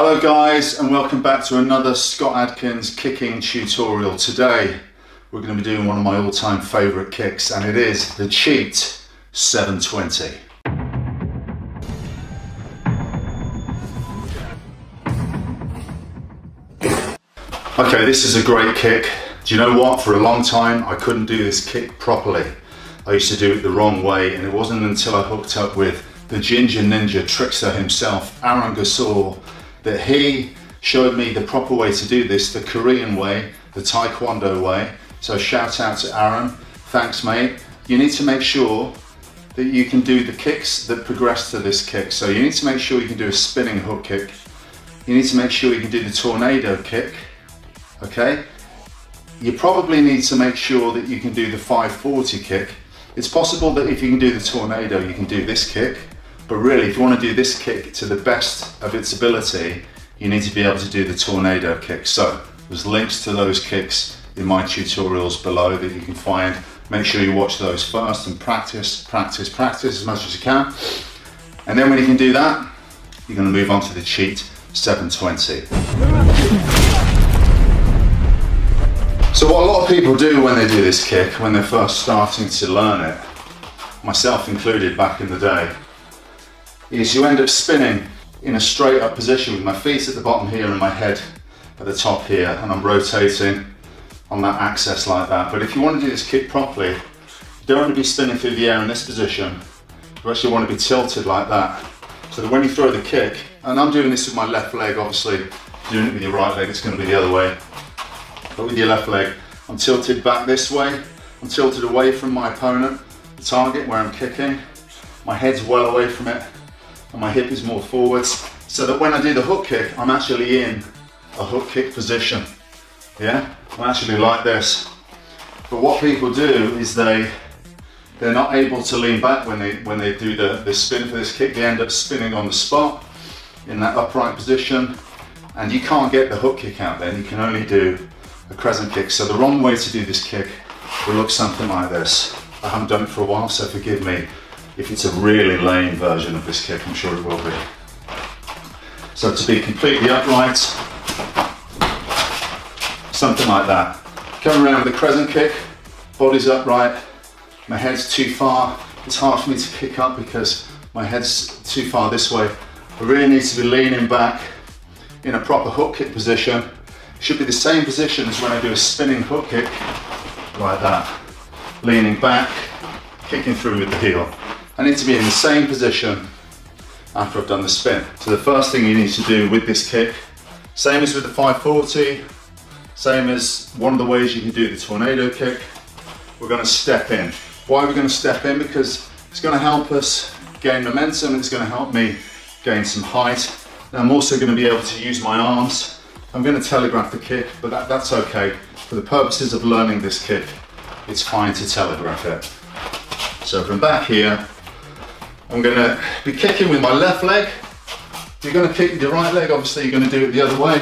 Hello guys, and welcome back to another Scott Adkins kicking tutorial. Today we're going to be doing one of my all-time favourite kicks, and it is the Cheat 720. Okay, this is a great kick. Do you know what? For a long time I couldn't do this kick properly. I used to do it the wrong way, and it wasn't until I hooked up with the Ginger Ninja trickster himself, Aaron Gasol, that he showed me the proper way to do this, the Korean way, the Taekwondo way. So shout out to Aaron, thanks mate. You need to make sure that you can do the kicks that progress to this kick. So you need to make sure you can do a spinning hook kick. You need to make sure you can do the tornado kick, okay? You probably need to make sure that you can do the 540 kick. It's possible that if you can do the tornado, you can do this kick. But really, if you want to do this kick to the best of its ability, you need to be able to do the tornado kick. So there's links to those kicks in my tutorials below that you can find. Make sure you watch those first and practice as much as you can. And then when you can do that, you're going to move on to the Cheat 720. So what a lot of people do when they do this kick, when they're first starting to learn it, myself included back in the day, is you end up spinning in a straight up position with my feet at the bottom here and my head at the top here, and I'm rotating on that axis like that. But if you want to do this kick properly, you don't want to be spinning through the air in this position. You actually want to be tilted like that, so that when you throw the kick, and I'm doing this with my left leg, obviously doing it with your right leg, it's going to be the other way. But with your left leg, I'm tilted back this way, I'm tilted away from my opponent, the target where I'm kicking. My head's well away from it, and my hip is more forwards, so that when I do the hook kick, I'm actually in a hook kick position. Yeah, I'm actually like this. But what people do is they're not able to lean back when they do the spin for this kick. They end up spinning on the spot in that upright position, and you can't get the hook kick out then. You can only do a crescent kick. So the wrong way to do this kick will look something like this. I haven't done it for a while, so forgive me if it's a really lame version of this kick. I'm sure it will be. So to be completely upright, something like that. Coming around with a crescent kick, body's upright, my head's too far. It's hard for me to kick up because my head's too far this way. I really need to be leaning back in a proper hook kick position. It should be the same position as when I do a spinning hook kick, like that. Leaning back, kicking through with the heel. I need to be in the same position after I've done the spin. So the first thing you need to do with this kick, same as with the 540, same as one of the ways you can do the tornado kick, we're going to step in. Why are we going to step in? Because it's going to help us gain momentum, it's going to help me gain some height. And I'm also going to be able to use my arms. I'm going to telegraph the kick, but that's okay. For the purposes of learning this kick, it's fine to telegraph it. So from back here, I'm going to be kicking with my left leg. If you're going to kick with your right leg, obviously you're going to do it the other way.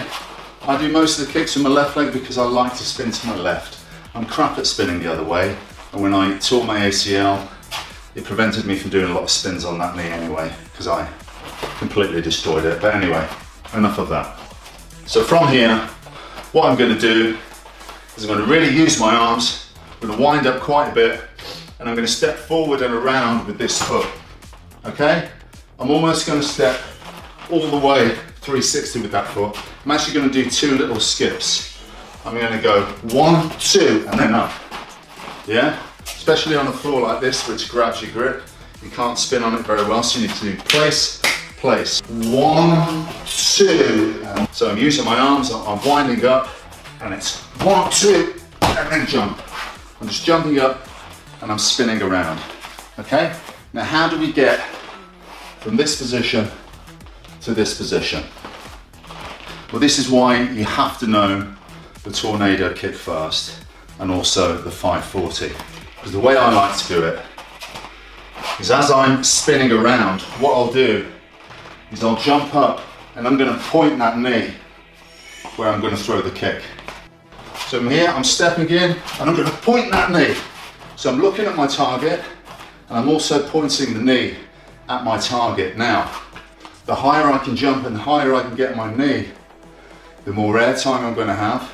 I do most of the kicks with my left leg because I like to spin to my left. I'm crap at spinning the other way, and when I tore my ACL, it prevented me from doing a lot of spins on that knee anyway, because I completely destroyed it. But anyway, enough of that. So from here, what I'm going to do is I'm going to really use my arms. I'm going to wind up quite a bit, and I'm going to step forward and around with this hook. Okay? I'm almost going to step all the way 360 with that foot. I'm actually going to do two little skips. I'm going to go 1, 2, and then up. Yeah? Especially on a floor like this, which grabs your grip. You can't spin on it very well, so you need to do place, place. 1, 2. So I'm using my arms, I'm winding up, and it's 1, 2, and then jump. I'm just jumping up, and I'm spinning around. Okay? Now how do we get from this position to this position? Well, this is why you have to know the tornado kick first, and also the 540. Because the way I like to do it is, as I'm spinning around, what I'll do is I'll jump up and I'm going to point that knee where I'm going to throw the kick. So from here I'm stepping in and I'm going to point that knee. So I'm looking at my target, and I'm also pointing the knee at my target. Now, The higher I can jump and the higher I can get my knee, the more air time I'm going to have.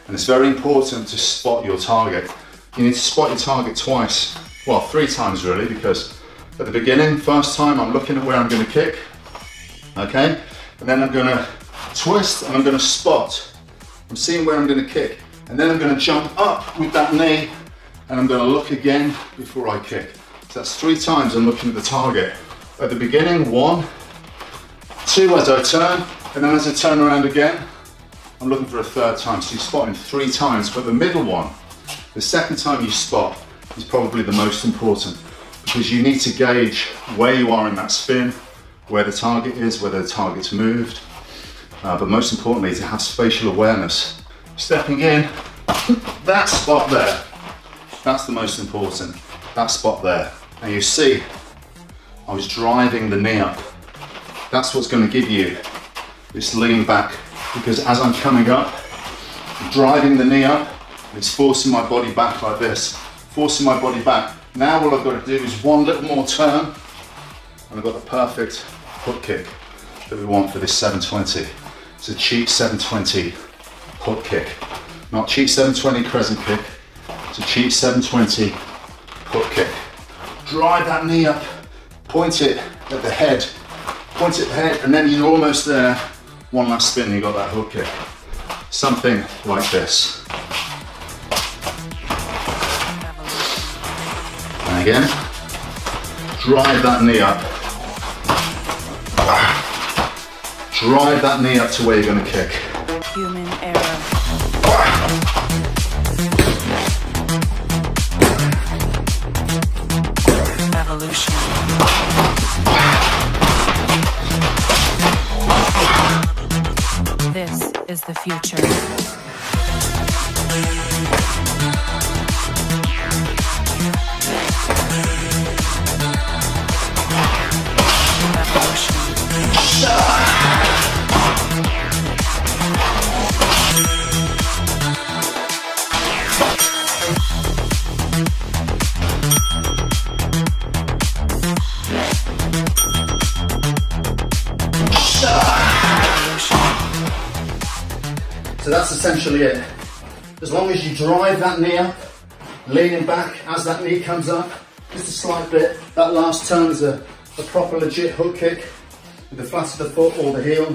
And it's very important to spot your target. You need to spot your target twice, well, 3 times really, because at the beginning, first time I'm looking at where I'm going to kick, okay? And then I'm going to twist and I'm going to spot. I'm seeing where I'm going to kick. And then I'm going to jump up with that knee and I'm going to look again before I kick. So that's 3 times I'm looking at the target. At the beginning, 1, 2 as I turn, and then as I turn around again, I'm looking for a 3rd time. So you're spotting 3 times, but the middle one, the second time you spot, is probably the most important because you need to gauge where you are in that spin, where the target is, whether the target's moved, but most importantly to have spatial awareness. Stepping in, that spot there, that's the most important, that spot there. And you see, I was driving the knee up. That's what's going to give you this lean back, because as I'm coming up, I'm driving the knee up, it's forcing my body back like this, forcing my body back. Now all I've got to do is 1 little more turn, and I've got the perfect hook kick that we want for this 720. It's a cheap 720 hook kick. Not cheap 720 crescent kick, it's a cheap 720 hook kick. Drive that knee up, point it at the head, and then you're almost there. 1 last spin, you got that hook kick. Something like this. And again, drive that knee up. Drive that knee up to where you're going to kick. Human error. Evolution. This is the future. So that's essentially it. As long as you drive that knee up, leaning back as that knee comes up, just a slight bit, that last turn is a proper legit hook kick with the flat of the foot or the heel,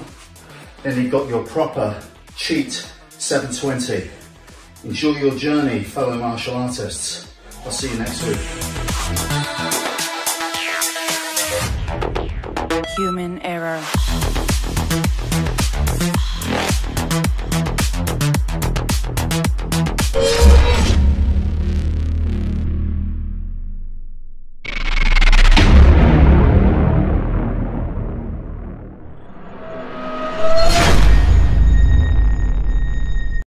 then you've got your proper cheat 720. Enjoy your journey, fellow martial artists. I'll see you next week. Human error.